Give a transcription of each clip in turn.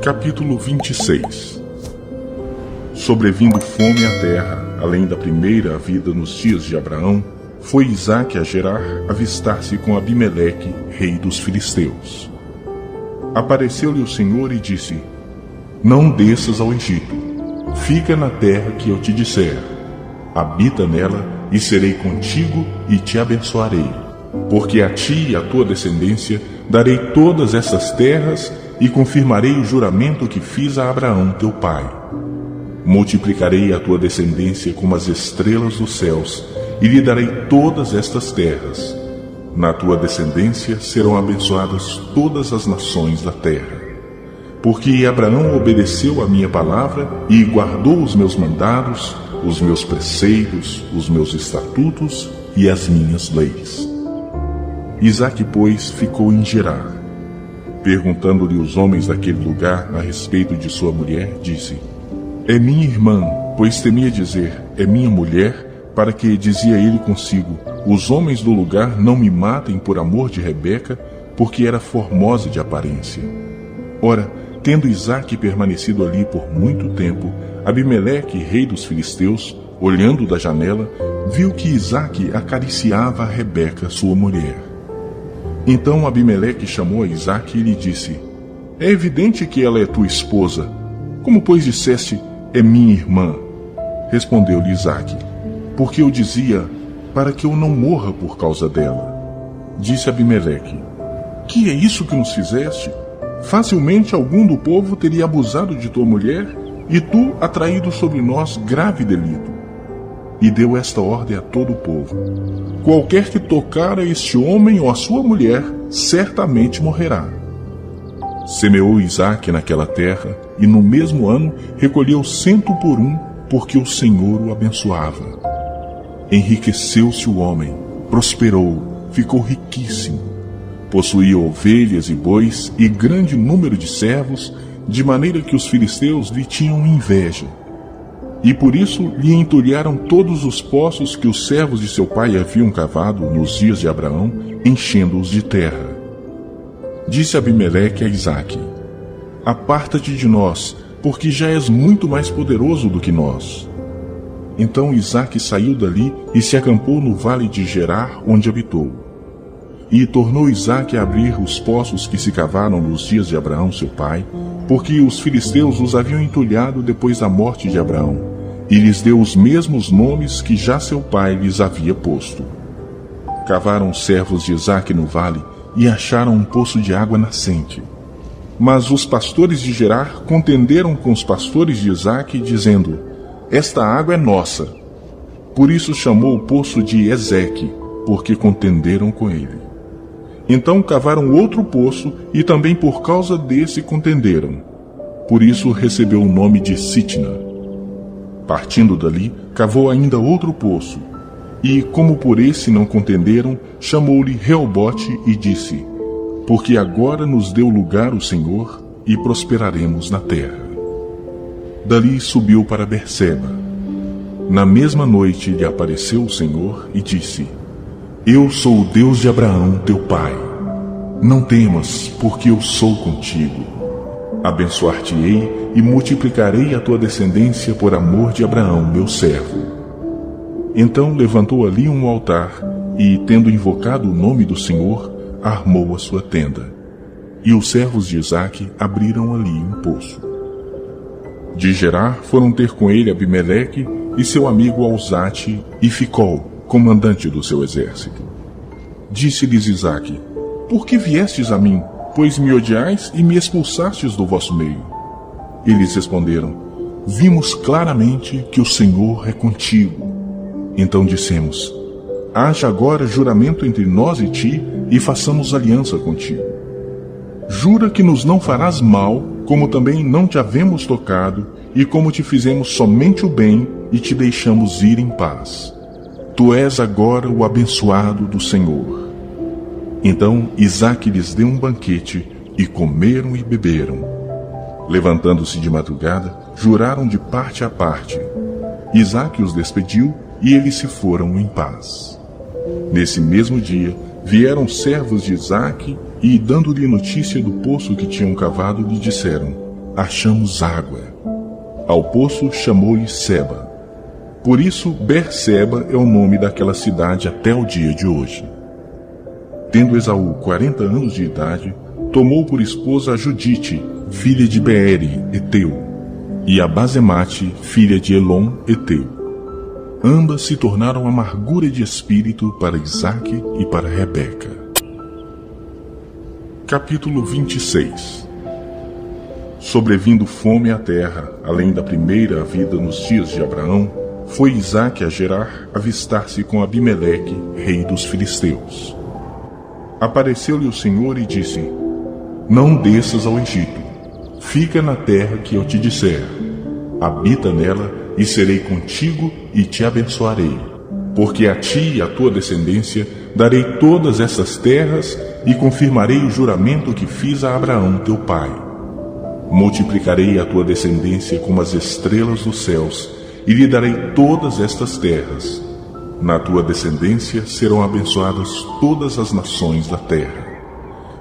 Capítulo 26. Sobrevindo fome à terra, além da primeira vida nos dias de Abraão, foi Isaque a Gerar avistar-se com Abimeleque, rei dos filisteus. Apareceu-lhe o Senhor e disse: Não desças ao Egito, fica na terra que eu te disser. Habita nela, e serei contigo e te abençoarei. Porque a ti e à tua descendência darei todas essas terras e confirmarei o juramento que fiz a Abraão teu pai. Multiplicarei a tua descendência como as estrelas dos céus e lhe darei todas estas terras. Na tua descendência serão abençoadas todas as nações da terra. Porque Abraão obedeceu a minha palavra e guardou os meus mandados, os meus preceitos, os meus estatutos e as minhas leis. Isaque, pois, ficou em Gerar. Perguntando-lhe os homens daquele lugar a respeito de sua mulher, disse: É minha irmã, pois temia dizer, é minha mulher, para que, dizia ele consigo, os homens do lugar não me matem por amor de Rebeca, porque era formosa de aparência. Ora, tendo Isaque permanecido ali por muito tempo, Abimeleque, rei dos filisteus, olhando da janela, viu que Isaque acariciava a Rebeca, sua mulher. Então Abimeleque chamou a Isaque e lhe disse: É evidente que ela é tua esposa. Como, pois, disseste, é minha irmã? Respondeu-lhe Isaque: Porque eu dizia, para que eu não morra por causa dela. Disse Abimeleque: Que é isso que nos fizeste? Facilmente algum do povo teria abusado de tua mulher, e tu atraído sobre nós grave delito. E deu esta ordem a todo o povo: Qualquer que tocar a este homem ou a sua mulher, certamente morrerá. Semeou Isaque naquela terra, e no mesmo ano recolheu 100 por um, porque o Senhor o abençoava. Enriqueceu-se o homem, prosperou, ficou riquíssimo. Possuía ovelhas e bois e grande número de servos, de maneira que os filisteus lhe tinham inveja. E por isso lhe entulharam todos os poços que os servos de seu pai haviam cavado nos dias de Abraão, enchendo-os de terra. Disse Abimeleque a Isaque: Aparta-te de nós, porque já és muito mais poderoso do que nós. Então Isaque saiu dali e se acampou no vale de Gerar, onde habitou. E tornou Isaque a abrir os poços que se cavaram nos dias de Abraão seu pai, porque os filisteus os haviam entulhado depois da morte de Abraão, e lhes deu os mesmos nomes que já seu pai lhes havia posto. Cavaram os servos de Isaque no vale e acharam um poço de água nascente. Mas os pastores de Gerar contenderam com os pastores de Isaque, dizendo: Esta água é nossa. Por isso chamou o poço de Ezeque, porque contenderam com ele. Então cavaram outro poço, e também por causa desse contenderam. Por isso recebeu o nome de Sitna. Partindo dali, cavou ainda outro poço, e, como por esse não contenderam, chamou-lhe Reobote e disse: Porque agora nos deu lugar o Senhor, e prosperaremos na terra. Dali subiu para Berseba. Na mesma noite lhe apareceu o Senhor e disse: Eu sou o Deus de Abraão, teu pai. Não temas, porque eu sou contigo. Abençoar-te-ei e multiplicarei a tua descendência por amor de Abraão, meu servo. Então levantou ali um altar e, tendo invocado o nome do Senhor, armou a sua tenda. E os servos de Isaque abriram ali um poço. De Gerar foram ter com ele Abimeleque e seu amigo Alzate e Ficol, comandante do seu exército. Disse-lhes Isaque: Por que viestes a mim, pois me odiais e me expulsastes do vosso meio? Eles responderam: Vimos claramente que o Senhor é contigo. Então dissemos: Haja agora juramento entre nós e ti, e façamos aliança contigo. Jura que nos não farás mal, como também não te havemos tocado, e como te fizemos somente o bem, e te deixamos ir em paz. Tu és agora o abençoado do Senhor. Então Isaque lhes deu um banquete, e comeram e beberam. Levantando-se de madrugada, juraram de parte a parte. Isaque os despediu, e eles se foram em paz. Nesse mesmo dia, vieram servos de Isaque, e, dando-lhe notícia do poço que tinham cavado, lhe disseram: achamos água. Ao poço chamou-lhe Seba. Por isso, Berseba é o nome daquela cidade até o dia de hoje. Tendo Esaú 40 anos de idade, tomou por esposa a Judite, filha de Beere, Eteu, e a Basemate, filha de Elon, Eteu. Ambas se tornaram amargura de espírito para Isaque e para Rebeca. Capítulo 26. Sobrevindo fome à terra, além da primeira havida nos dias de Abraão, foi Isaque a Gerar avistar-se com Abimeleque, rei dos filisteus. Apareceu-lhe o Senhor e disse: Não desças ao Egito, fica na terra que eu te disser. Habita nela, e serei contigo e te abençoarei. Porque a ti e à tua descendência darei todas essas terras e confirmarei o juramento que fiz a Abraão teu pai. Multiplicarei a tua descendência como as estrelas dos céus, e lhe darei todas estas terras. Na tua descendência serão abençoadas todas as nações da terra.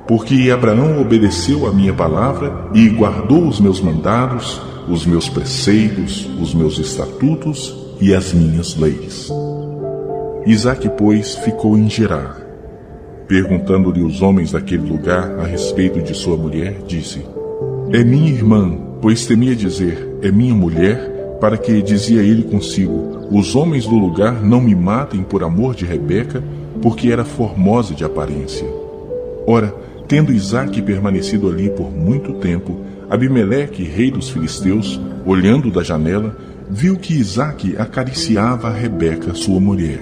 Porque Abraão obedeceu a minha palavra e guardou os meus mandados, os meus preceitos, os meus estatutos e as minhas leis. Isaque, pois, ficou em Gerar. Perguntando-lhe os homens daquele lugar a respeito de sua mulher, disse: É minha irmã, pois temia dizer, é minha mulher, para que, dizia ele consigo, os homens do lugar não me matem por amor de Rebeca, porque era formosa de aparência. Ora, tendo Isaque permanecido ali por muito tempo, Abimeleque, rei dos filisteus, olhando da janela, viu que Isaque acariciava a Rebeca, sua mulher.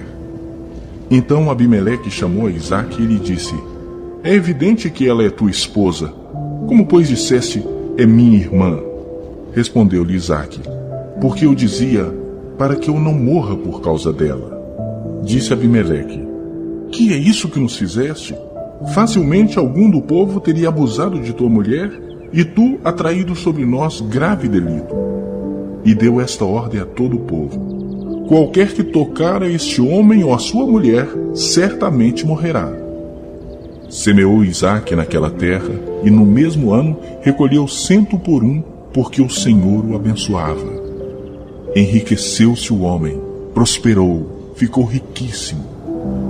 Então Abimeleque chamou a Isaque e lhe disse: É evidente que ela é tua esposa. Como, pois, disseste, é minha irmã? Respondeu-lhe Isaque: Porque eu dizia, para que eu não morra por causa dela. Disse Abimeleque: Que é isso que nos fizeste? Facilmente algum do povo teria abusado de tua mulher, e tu atraído sobre nós grave delito. E deu esta ordem a todo o povo: Qualquer que tocar a este homem ou a sua mulher, certamente morrerá. Semeou Isaque naquela terra, e no mesmo ano recolheu 100 por 1, porque o Senhor o abençoava. Enriqueceu-se o homem, prosperou, ficou riquíssimo.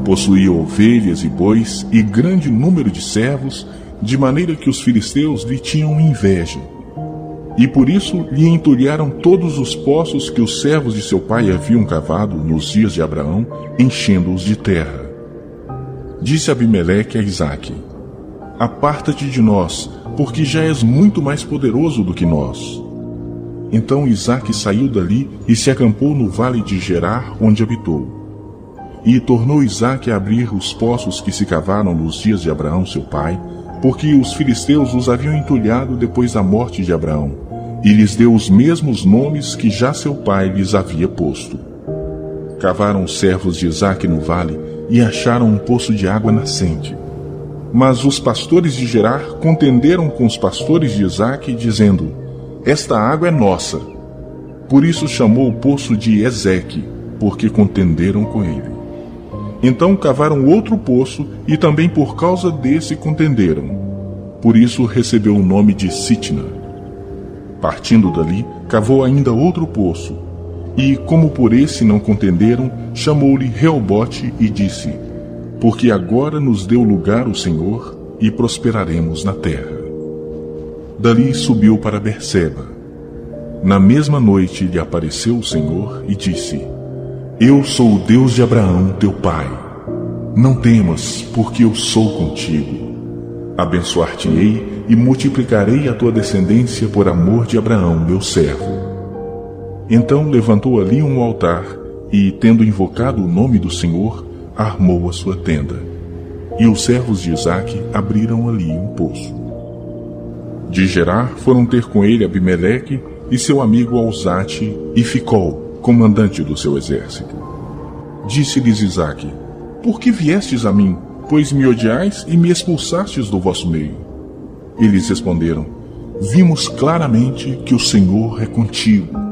Possuía ovelhas e bois e grande número de servos, de maneira que os filisteus lhe tinham inveja. E por isso lhe entulharam todos os poços que os servos de seu pai haviam cavado nos dias de Abraão, enchendo-os de terra. Disse Abimeleque a Isaque: Aparta-te de nós, porque já és muito mais poderoso do que nós. Então Isaque saiu dali e se acampou no vale de Gerar, onde habitou. E tornou Isaque a abrir os poços que se cavaram nos dias de Abraão seu pai, porque os filisteus os haviam entulhado depois da morte de Abraão, e lhes deu os mesmos nomes que já seu pai lhes havia posto. Cavaram os servos de Isaque no vale, e acharam um poço de água nascente. Mas os pastores de Gerar contenderam com os pastores de Isaque, dizendo: Esta água é nossa. Por isso chamou o poço de Ezeque, porque contenderam com ele. Então cavaram outro poço, e também por causa desse contenderam. Por isso recebeu o nome de Sitna. Partindo dali, cavou ainda outro poço, e, como por esse não contenderam, chamou-lhe Reobote e disse: Porque agora nos deu lugar o Senhor, e prosperaremos na terra. Dali subiu para Berseba. Na mesma noite lhe apareceu o Senhor e disse: Eu sou o Deus de Abraão, teu pai. Não temas, porque eu sou contigo. Abençoar-te-ei e multiplicarei a tua descendência por amor de Abraão, meu servo. Então levantou ali um altar e, tendo invocado o nome do Senhor, armou a sua tenda. E os servos de Isaque abriram ali um poço. De Gerar foram ter com ele Abimeleque e seu amigo Alzate e Ficol, comandante do seu exército. Disse-lhes Isaque: Por que viestes a mim, pois me odiais e me expulsastes do vosso meio? Eles responderam: Vimos claramente que o Senhor é contigo.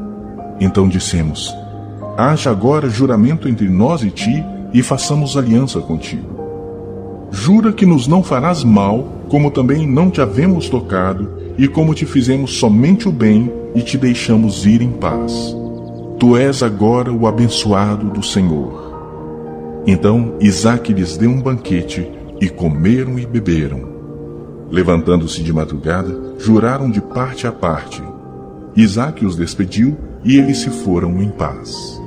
Então dissemos: Haja agora juramento entre nós e ti, e façamos aliança contigo. Jura que nos não farás mal, como também não te havemos tocado, e como te fizemos somente o bem e te deixamos ir em paz. Tu és agora o abençoado do Senhor. Então Isaque lhes deu um banquete, e comeram e beberam. Levantando-se de madrugada, juraram de parte a parte. Isaque os despediu, e eles se foram em paz.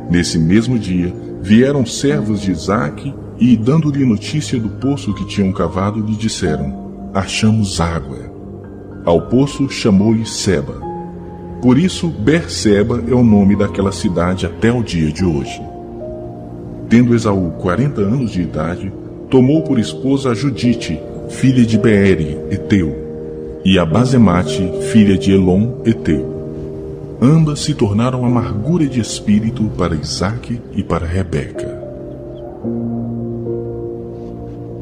Nesse mesmo dia, vieram servos de Isaque, e, dando-lhe notícia do poço que tinham cavado, lhe disseram: achamos água. Ao poço chamou-lhe Seba. Por isso, Berseba é o nome daquela cidade até o dia de hoje. Tendo Esaú 40 anos de idade, tomou por esposa a Judite, filha de Beere, Eteu, e a Basemate, filha de Elon, Eteu. Ambas se tornaram amargura de espírito para Isaque e para Rebeca.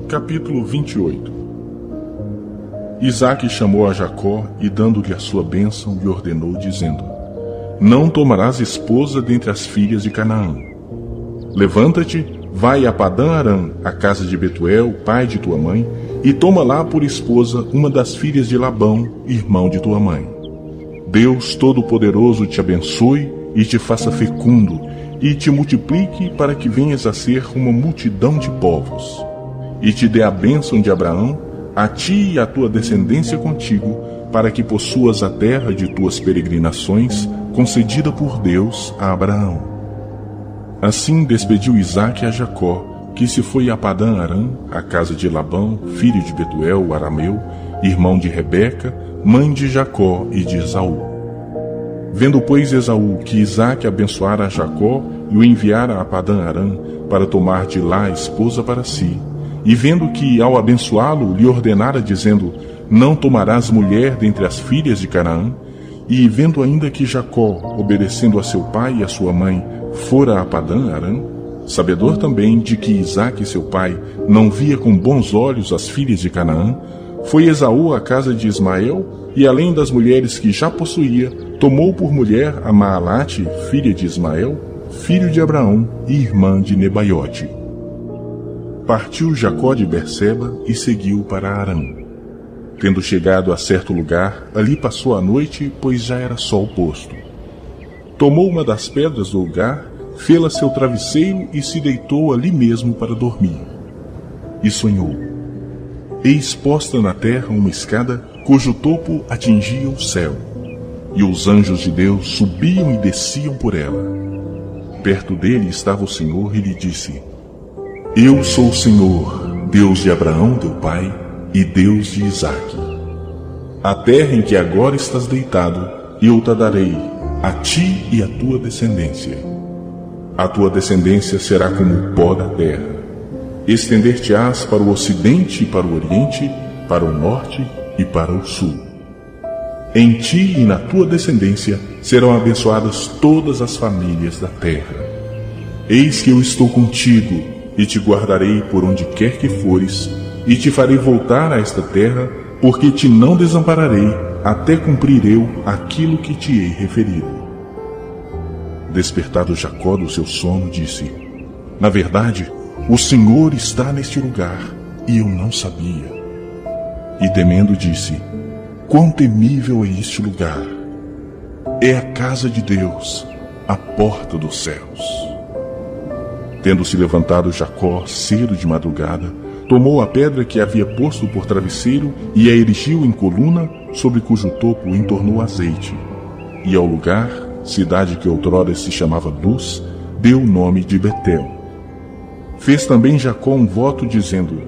Capítulo 28. Isaque chamou a Jacó e, dando-lhe a sua bênção, lhe ordenou, dizendo: não tomarás esposa dentre as filhas de Canaã. Levanta-te, vai a Padã-Arã, a casa de Betuel, pai de tua mãe, e toma lá por esposa uma das filhas de Labão, irmão de tua mãe. Deus Todo-Poderoso te abençoe e te faça fecundo, e te multiplique para que venhas a ser uma multidão de povos. E te dê a bênção de Abraão, a ti e a tua descendência contigo, para que possuas a terra de tuas peregrinações, concedida por Deus a Abraão. Assim despediu Isaque a Jacó, que se foi a Padã-Arã, a casa de Labão, filho de Betuel, o arameu, irmão de Rebeca, mãe de Jacó e de Esaú. Vendo, pois, Esaú que Isaque abençoara a Jacó e o enviara a Padã-Arã para tomar de lá esposa para si, e vendo que, ao abençoá-lo, lhe ordenara, dizendo: não tomarás mulher dentre as filhas de Canaã, e vendo ainda que Jacó, obedecendo a seu pai e a sua mãe, fora a Padã-Arã, sabedor também de que Isaque, seu pai, não via com bons olhos as filhas de Canaã, foi Esaú à casa de Ismael, e além das mulheres que já possuía, tomou por mulher a Maalate, filha de Ismael, filho de Abraão e irmã de Nebaiote. Partiu Jacó de Berseba e seguiu para Arã. Tendo chegado a certo lugar, ali passou a noite, pois já era sol posto. Tomou uma das pedras do lugar, fê-la seu travesseiro e se deitou ali mesmo para dormir. E sonhou. Eis posta na terra uma escada, cujo topo atingia o céu, e os anjos de Deus subiam e desciam por ela. Perto dele estava o Senhor e lhe disse: eu sou o Senhor, Deus de Abraão teu pai, e Deus de Isaque. A terra em que agora estás deitado, eu te darei, a ti e a tua descendência. A tua descendência será como o pó da terra. Estender-te-ás para o ocidente e para o oriente, para o norte e para o sul. Em ti e na tua descendência serão abençoadas todas as famílias da terra. Eis que eu estou contigo, e te guardarei por onde quer que fores, e te farei voltar a esta terra, porque te não desampararei, até cumprir eu aquilo que te hei referido. Despertado Jacó do seu sono, disse: na verdade, o Senhor está neste lugar, e eu não sabia. E temendo disse: quão temível é este lugar! É a casa de Deus, a porta dos céus. Tendo-se levantado Jacó cedo de madrugada, tomou a pedra que havia posto por travesseiro e a erigiu em coluna, sobre cujo topo entornou azeite. E ao lugar, cidade que outrora se chamava Luz, deu o nome de Betel. Fez também Jacó um voto, dizendo: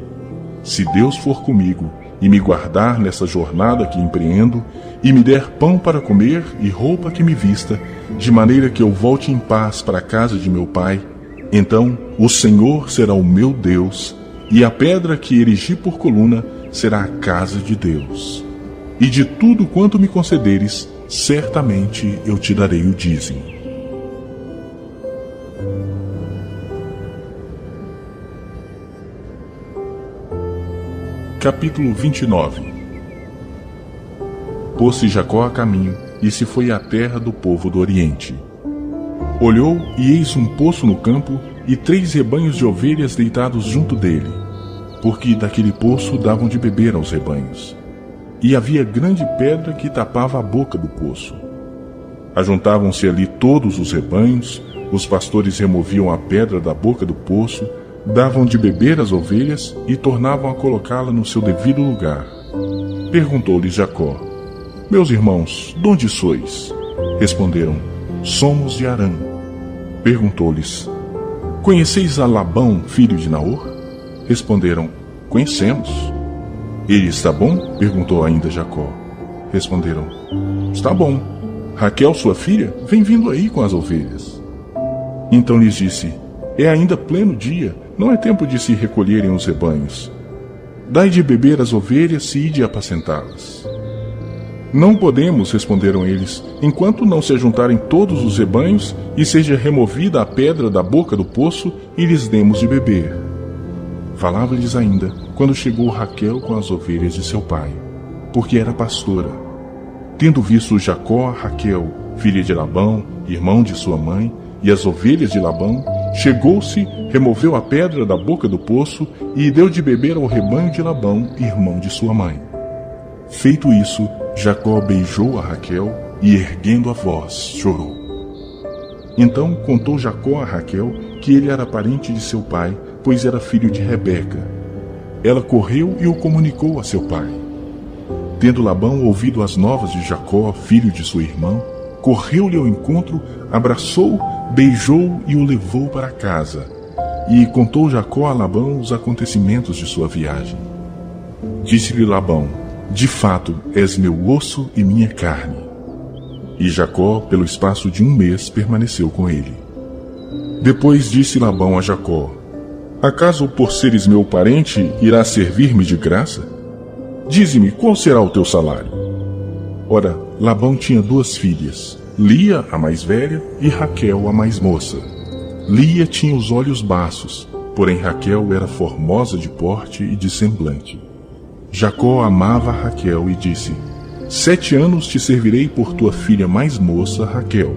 se Deus for comigo e me guardar nessa jornada que empreendo, e me der pão para comer e roupa que me vista, de maneira que eu volte em paz para a casa de meu pai, então o Senhor será o meu Deus, e a pedra que erigi por coluna será a casa de Deus. E de tudo quanto me concederes, certamente eu te darei o dízimo. Capítulo 29. Pôs-se Jacó a caminho, e se foi à terra do povo do Oriente. Olhou, e eis um poço no campo, e 3 rebanhos de ovelhas deitados junto dele, porque daquele poço davam de beber aos rebanhos. e havia grande pedra que tapava a boca do poço. Ajuntavam-se ali todos os rebanhos, os pastores removiam a pedra da boca do poço, davam de beber às ovelhas e tornavam a colocá-la no seu devido lugar. Perguntou-lhes Jacó: Meus irmãos, de onde sois? Responderam: Somos de Harã. Perguntou-lhes: Conheceis a Labão, filho de Naor? Responderam: Conhecemos. Ele está bom? Perguntou ainda Jacó. Responderam: Está bom. Raquel, sua filha, vem vindo aí com as ovelhas. Então lhes disse: É ainda pleno dia, não é tempo de se recolherem os rebanhos. Dai de beber às ovelhas e ide apacentá-las. Não podemos, responderam eles, enquanto não se ajuntarem todos os rebanhos e seja removida a pedra da boca do poço e lhes demos de beber. Falava-lhes ainda, quando chegou Raquel com as ovelhas de seu pai, porque era pastora. Tendo visto Jacó a Raquel, filha de Labão, irmão de sua mãe, e as ovelhas de Labão, chegou-se, removeu a pedra da boca do poço e deu de beber ao rebanho de Labão, irmão de sua mãe. Feito isso, Jacó beijou a Raquel e, erguendo a voz, chorou. Então contou Jacó a Raquel que ele era parente de seu pai, pois era filho de Rebeca. Ela correu e o comunicou a seu pai. Tendo Labão ouvido as novas de Jacó, filho de sua irmã, correu-lhe ao encontro, abraçou, beijou e o levou para casa. E contou Jacó a Labão os acontecimentos de sua viagem. Disse-lhe Labão: De fato, és meu osso e minha carne. E Jacó, pelo espaço de 1 mês, permaneceu com ele. Depois disse Labão a Jacó: Acaso, por seres meu parente, irás servir-me de graça? Dize-me, qual será o teu salário? Ora, Labão tinha 2 filhas, Lia, a mais velha, e Raquel, a mais moça. Lia tinha os olhos baços, porém Raquel era formosa de porte e de semblante. Jacó amava Raquel e disse: 7 anos te servirei por tua filha mais moça, Raquel.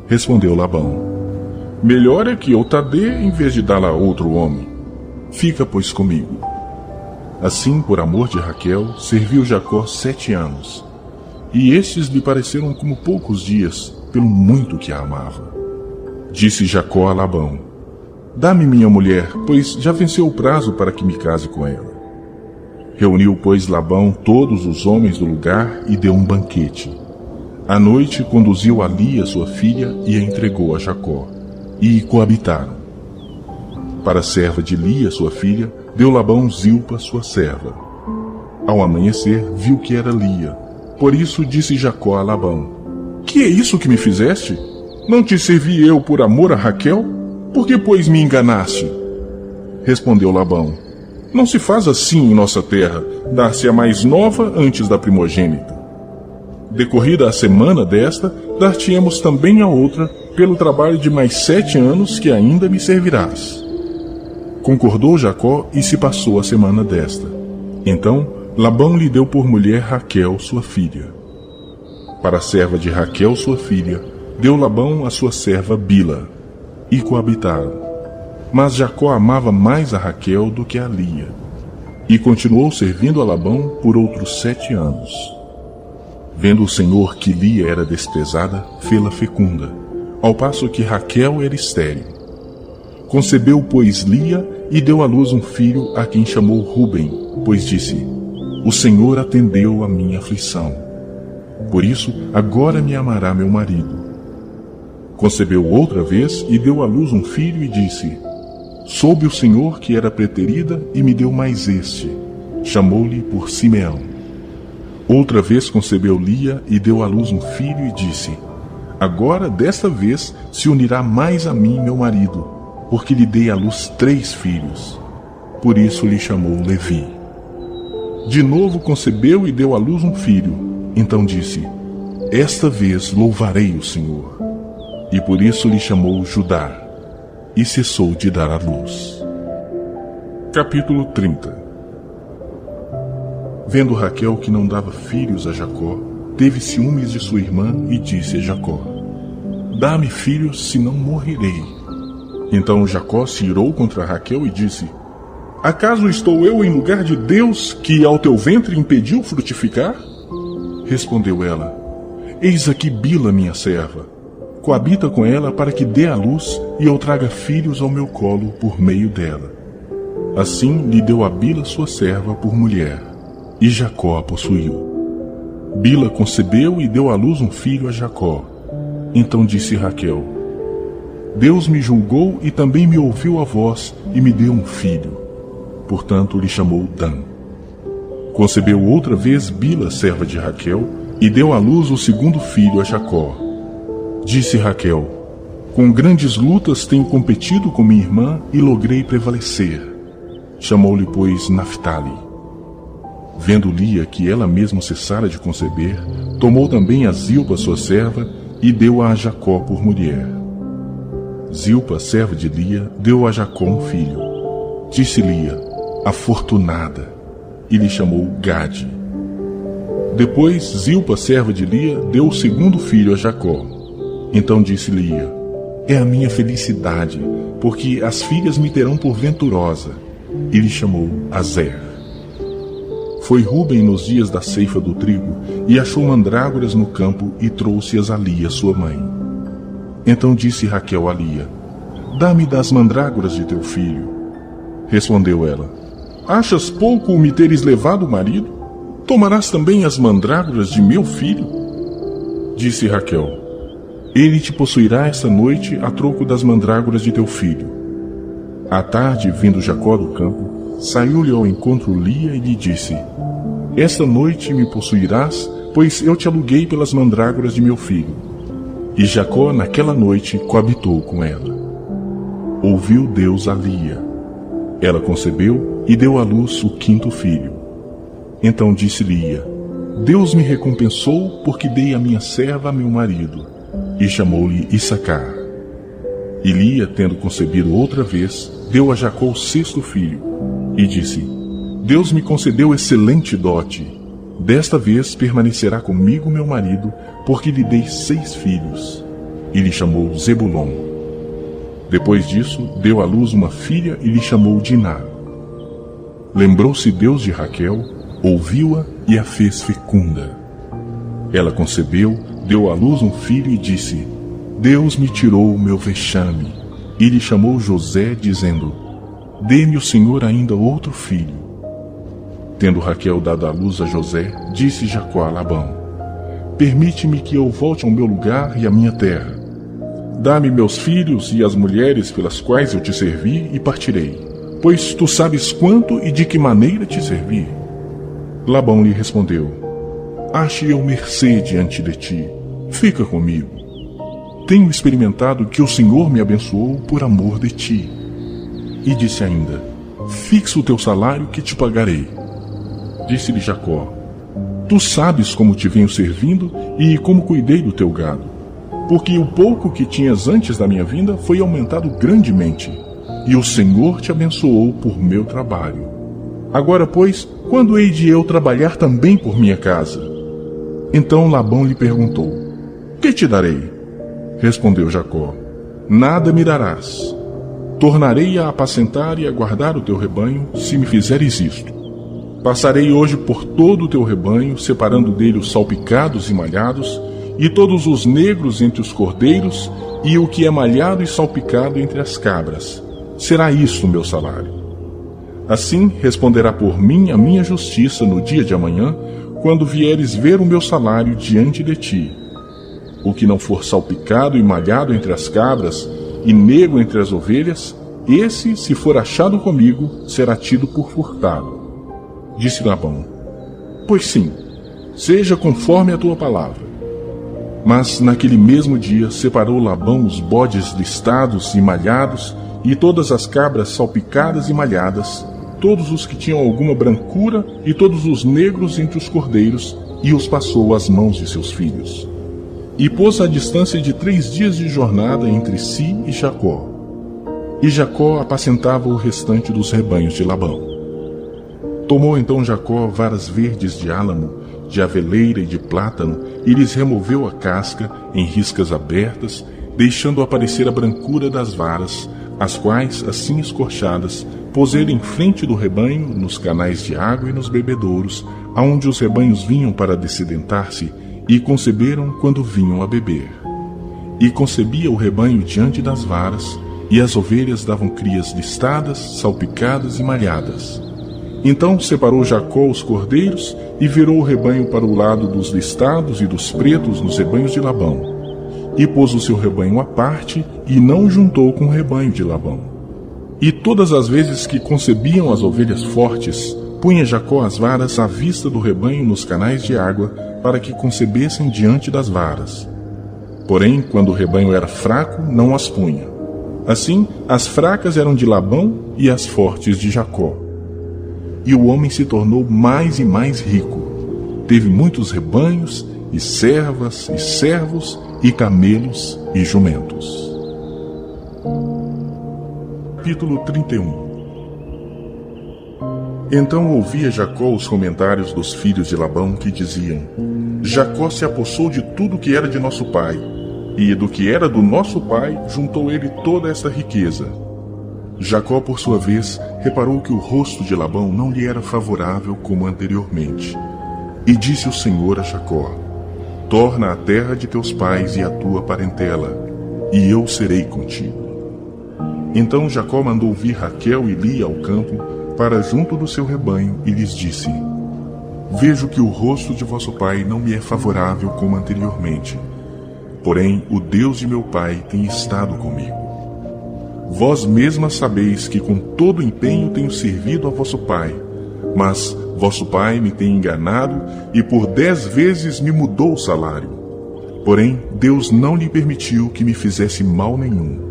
Respondeu Labão: Melhor é que eu te dê em vez de dá-la a outro homem. Fica, pois, comigo. Assim, por amor de Raquel, serviu Jacó 7 anos. E estes lhe pareceram como poucos dias, pelo muito que a amava. Disse Jacó a Labão: Dá-me minha mulher, pois já venceu o prazo para que me case com ela. Reuniu, pois, Labão todos os homens do lugar e deu um banquete. À noite conduziu a Lia, sua filha, e a entregou a Jacó. E coabitaram. Para a serva de Lia, sua filha, deu Labão Zilpa, sua serva. Ao amanhecer, viu que era Lia. Por isso disse Jacó a Labão: Que é isso que me fizeste? Não te servi eu por amor a Raquel? Por que, pois, me enganaste? Respondeu Labão: Não se faz assim em nossa terra, dar-se a mais nova antes da primogênita. Decorrida a semana desta, dar-te-emos também a outra, pelo trabalho de mais 7 anos que ainda me servirás. Concordou Jacó e se passou a semana desta. Então Labão lhe deu por mulher Raquel, sua filha. Para a serva de Raquel, sua filha, deu Labão a sua serva Bila, e coabitaram. Mas Jacó amava mais a Raquel do que a Lia, e continuou servindo a Labão por outros 7 anos. Vendo o Senhor que Lia era desprezada, fê-la fecunda, ao passo que Raquel era estéril. Concebeu, pois, Lia, e deu à luz um filho, a quem chamou Ruben, pois disse: O Senhor atendeu a minha aflição. Por isso, agora me amará meu marido. Concebeu outra vez, e deu à luz um filho, e disse: Soube o Senhor que era preterida, e me deu mais este. Chamou-lhe por Simeão. Outra vez concebeu Lia, e deu à luz um filho, e disse: Agora, desta vez, se unirá mais a mim meu marido, porque lhe dei à luz 3 filhos. Por isso lhe chamou Levi. De novo concebeu e deu à luz um filho. Então disse: Esta vez louvarei o Senhor. E por isso lhe chamou Judá. E cessou de dar à luz. Capítulo 30. Vendo Raquel que não dava filhos a Jacó, teve ciúmes de sua irmã e disse a Jacó: Dá-me filhos, senão morrerei. Então Jacó se irou contra Raquel e disse: Acaso estou eu em lugar de Deus, que ao teu ventre impediu frutificar? Respondeu ela: Eis aqui Bila, minha serva. Coabita com ela para que dê à luz e eu traga filhos ao meu colo por meio dela. Assim lhe deu a Bila sua serva por mulher, e Jacó a possuiu. Bila concebeu e deu à luz um filho a Jacó. Então disse Raquel: Deus me julgou e também me ouviu a voz e me deu um filho. Portanto lhe chamou Dan. Concebeu outra vez Bila, serva de Raquel, e deu à luz o segundo filho a Jacó. Disse Raquel: Com grandes lutas tenho competido com minha irmã e logrei prevalecer. Chamou-lhe, pois, Naphtali. Vendo Lia que ela mesma cessara de conceber, tomou também a Zilpa, sua serva, e deu-a a Jacó por mulher. Zilpa, serva de Lia, deu a Jacó um filho. Disse Lia: Afortunada, e lhe chamou Gade. Depois Zilpa, serva de Lia, deu o segundo filho a Jacó. Então disse Lia: É a minha felicidade, porque as filhas me terão por venturosa. E lhe chamou Azer. Foi Rúben nos dias da ceifa do trigo, e achou mandrágoras no campo, e trouxe-as a Lia, sua mãe. Então disse Raquel a Lia: Dá-me das mandrágoras de teu filho. Respondeu ela: Achas pouco o me teres levado o marido? Tomarás também as mandrágoras de meu filho? Disse Raquel: Ele te possuirá esta noite a troco das mandrágoras de teu filho. À tarde, vindo Jacó do campo, saiu-lhe ao encontro Lia e lhe disse: Esta noite me possuirás, pois eu te aluguei pelas mandrágoras de meu filho. E Jacó naquela noite coabitou com ela. Ouviu Deus a Lia. Ela concebeu e deu à luz o quinto filho. Então disse Lia: Deus me recompensou porque dei a minha serva a meu marido. E chamou-lhe Issacar. E Lia, tendo concebido outra vez, deu a Jacó o sexto filho. E disse: Deus me concedeu excelente dote. Desta vez permanecerá comigo meu marido, porque lhe dei 6 filhos. E lhe chamou Zebulon. Depois disso, deu à luz uma filha e lhe chamou Diná. Lembrou-se Deus de Raquel, ouviu-a e a fez fecunda. Ela concebeu, deu à luz um filho e disse: Deus me tirou o meu vexame. E lhe chamou José, dizendo: Dê-me o Senhor ainda outro filho. Tendo Raquel dado à luz a José, disse Jacó a Labão: Permite-me que eu volte ao meu lugar e à minha terra. Dá-me meus filhos e as mulheres pelas quais eu te servi e partirei, pois tu sabes quanto e de que maneira te servi. Labão lhe respondeu: Ache eu mercê diante de ti, fica comigo. Tenho experimentado que o Senhor me abençoou por amor de ti. E disse ainda: Fixa o teu salário que te pagarei. Disse-lhe Jacó: Tu sabes como te venho servindo e como cuidei do teu gado, porque o pouco que tinhas antes da minha vinda foi aumentado grandemente, e o Senhor te abençoou por meu trabalho. Agora, pois, quando hei de eu trabalhar também por minha casa? Então Labão lhe perguntou: Que te darei? Respondeu Jacó: Nada me darás. Tornarei a apacentar e a guardar o teu rebanho, se me fizeres isto. Passarei hoje por todo o teu rebanho, separando dele os salpicados e malhados, e todos os negros entre os cordeiros, e o que é malhado e salpicado entre as cabras. Será isto o meu salário. Assim responderá por mim a minha justiça no dia de amanhã, quando vieres ver o meu salário diante de ti. O que não for salpicado e malhado entre as cabras, e negro entre as ovelhas, esse, se for achado comigo, será tido por furtado. Disse Labão: Pois sim, seja conforme a tua palavra. Mas naquele mesmo dia separou Labão os bodes listados e malhados, e todas as cabras salpicadas e malhadas, todos os que tinham alguma brancura, e todos os negros entre os cordeiros, e os passou às mãos de seus filhos. E pôs a distância de 3 dias de jornada entre si e Jacó. E Jacó apacentava o restante dos rebanhos de Labão. Tomou então Jacó varas verdes de álamo, de aveleira e de plátano, e lhes removeu a casca em riscas abertas, deixando aparecer a brancura das varas, as quais, assim escorchadas, pôs ele em frente do rebanho, nos canais de água e nos bebedouros, aonde os rebanhos vinham para dessedentar-se, e conceberam quando vinham a beber. E concebia o rebanho diante das varas, e as ovelhas davam crias listadas, salpicadas e malhadas. Então separou Jacó os cordeiros, e virou o rebanho para o lado dos listados e dos pretos nos rebanhos de Labão. E pôs o seu rebanho à parte, e não juntou com o rebanho de Labão. E todas as vezes que concebiam as ovelhas fortes, punha Jacó as varas à vista do rebanho nos canais de água, para que concebessem diante das varas. Porém, quando o rebanho era fraco, não as punha. Assim, as fracas eram de Labão e as fortes de Jacó. E o homem se tornou mais e mais rico. Teve muitos rebanhos, e servas, e servos, e camelos, e jumentos. Capítulo 31. Então ouvia Jacó os comentários dos filhos de Labão que diziam: Jacó se apossou de tudo que era de nosso pai, e do que era do nosso pai juntou ele toda essa riqueza. Jacó, por sua vez, reparou que o rosto de Labão não lhe era favorável como anteriormente. E disse o Senhor a Jacó: Torna a terra de teus pais e a tua parentela, e eu serei contigo. Então Jacó mandou vir Raquel e Lia ao campo, para junto do seu rebanho, e lhes disse: Vejo que o rosto de vosso pai não me é favorável como anteriormente. Porém, o Deus de meu pai tem estado comigo. Vós mesmas sabeis que com todo empenho tenho servido a vosso pai, mas vosso pai me tem enganado e por 10 vezes me mudou o salário. Porém, Deus não lhe permitiu que me fizesse mal nenhum.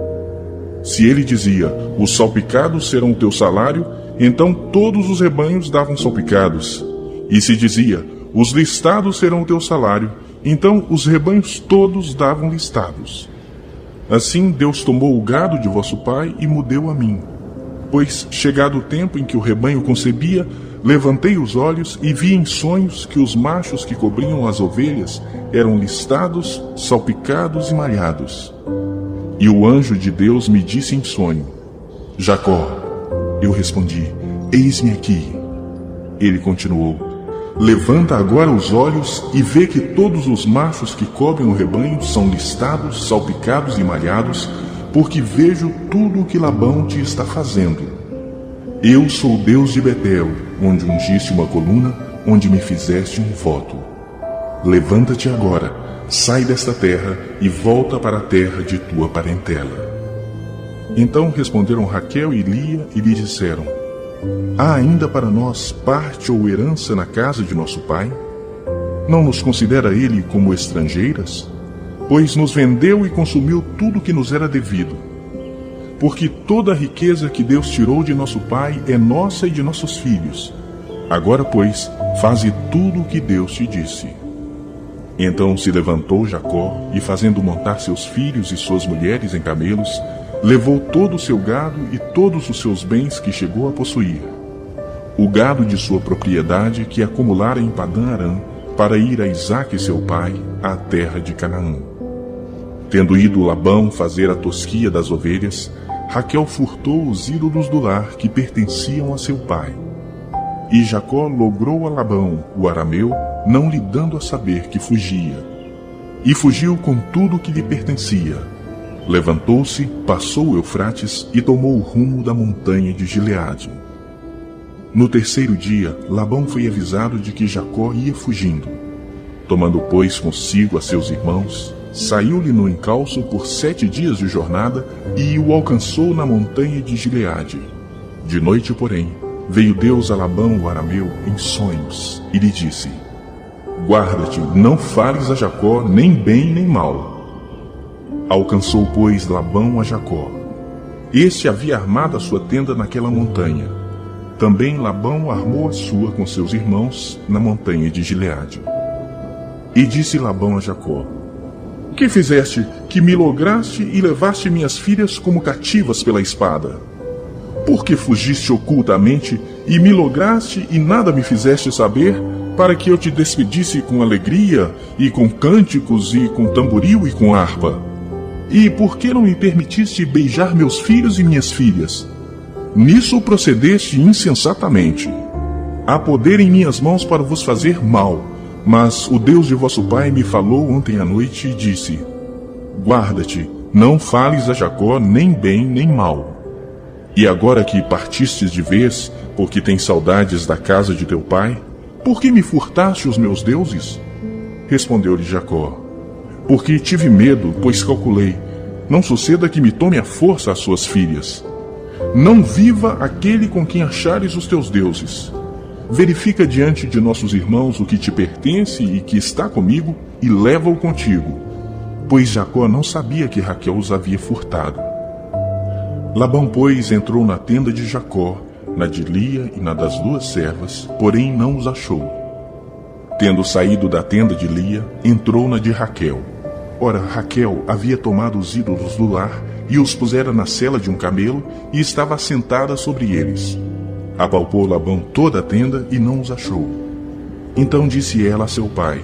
Se ele dizia: os salpicados serão o teu salário, então todos os rebanhos davam salpicados. E se dizia: os listados serão o teu salário, então os rebanhos todos davam listados. Assim Deus tomou o gado de vosso pai e me deu a mim. Pois, chegado o tempo em que o rebanho concebia, levantei os olhos e vi em sonhos que os machos que cobriam as ovelhas eram listados, salpicados e malhados. E o anjo de Deus me disse em sonho: Jacó. Eu respondi: eis-me aqui. Ele continuou: levanta agora os olhos e vê que todos os machos que cobrem o rebanho são listados, salpicados e malhados, porque vejo tudo o que Labão te está fazendo. Eu sou o Deus de Betel, onde ungiste uma coluna, onde me fizeste um voto. Levanta-te agora, sai desta terra e volta para a terra de tua parentela. Então responderam Raquel e Lia e lhe disseram: há ainda para nós parte ou herança na casa de nosso pai? Não nos considera ele como estrangeiras? Pois nos vendeu e consumiu tudo que nos era devido. Porque toda a riqueza que Deus tirou de nosso pai é nossa e de nossos filhos. Agora, pois, faze tudo o que Deus te disse. Então se levantou Jacó, e fazendo montar seus filhos e suas mulheres em camelos, levou todo o seu gado e todos os seus bens que chegou a possuir. O gado de sua propriedade que acumulara em Padã Arã, para ir a Isaque seu pai, à terra de Canaã. Tendo ido Labão fazer a tosquia das ovelhas, Raquel furtou os ídolos do lar que pertenciam a seu pai. E Jacó logrou a Labão, o arameu, não lhe dando a saber que fugia. E fugiu com tudo que lhe pertencia. Levantou-se, passou o Eufrates e tomou o rumo da montanha de Gileade. No terceiro dia, Labão foi avisado de que Jacó ia fugindo. Tomando, pois, consigo a seus irmãos, saiu-lhe no encalço por 7 dias de jornada e o alcançou na montanha de Gileade. De noite, porém, veio Deus a Labão, o arameu, em sonhos, e lhe disse: guarda-te, não fales a Jacó nem bem nem mal. Alcançou, pois, Labão a Jacó. Este havia armado a sua tenda naquela montanha. Também Labão armou a sua com seus irmãos na montanha de Gileade. E disse Labão a Jacó: que fizeste, que me lograste e levaste minhas filhas como cativas pela espada? Por que fugiste ocultamente e me lograste e nada me fizeste saber, para que eu te despedisse com alegria, e com cânticos, e com tamboril e com harpa? E por que não me permitiste beijar meus filhos e minhas filhas? Nisso procedeste insensatamente. Há poder em minhas mãos para vos fazer mal, mas o Deus de vosso pai me falou ontem à noite e disse: guarda-te, não fales a Jacó nem bem nem mal. E agora que partistes de vez, porque tens saudades da casa de teu pai, por que me furtaste os meus deuses? Respondeu-lhe Jacó: porque tive medo, pois calculei, não suceda que me tome à força as suas filhas. Não viva aquele com quem achares os teus deuses. Verifica diante de nossos irmãos o que te pertence e que está comigo, e leva-o contigo. Pois Jacó não sabia que Raquel os havia furtado. Labão, pois, entrou na tenda de Jacó, na de Lia e na das duas servas, porém não os achou. Tendo saído da tenda de Lia, entrou na de Raquel. Ora, Raquel havia tomado os ídolos do lar e os pusera na sela de um camelo e estava assentada sobre eles. Apalpou Labão toda a tenda e não os achou. Então disse ela a seu pai: